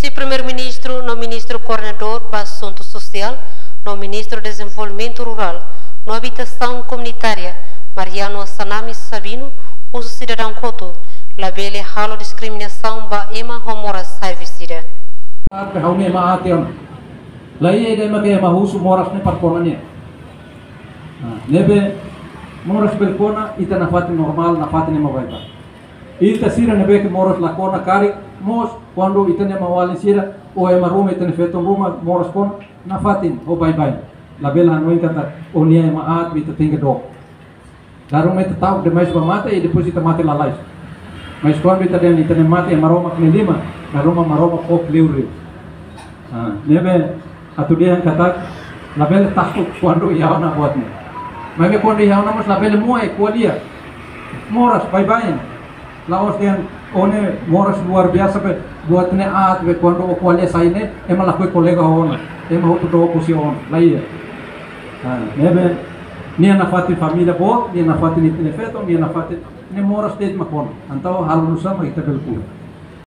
Vice-Primeiro-Ministro, no Ministro Coordenador para Assunto Social, no Ministro de Desenvolvimento Rural, no Habitação Comunitária, Mariano Sanami Sabino, o cidadão Coto, la bele halo discriminação ba ema homoras saivicida. Haune ma ation. Lai ide ma ke ma husu moras ne parkona ne. Nebe moras belkona ita na fati normal na fati ne mabaiba. Ita sira nebe ke moras la kona kari mos quando ita ne mawali sira o ema ruma ita ne feton ruma moras kon na fatin o bye bye. La bela no kata onia ma at ita tinga do. Darum ita tau de mais ba mata e depois ita mate la lais. Mas quando ita den ita ne mate maroma ke lima, maroma ko liuri. Nebe atu dia yang kata la bela takut quando ia na buatnya. Mas quando ia na mos la bela moe kualia. Moras bye bye. Laos dengan one moras luar biasa be buatnya at be quando o kualia saine ema la koi kolega ona. Ema hotu do kusion laia. Nebe nia na fati família bo, nia na fati ni feto, nia na fati ni moras state makon. Antau halunusa ma kita belku.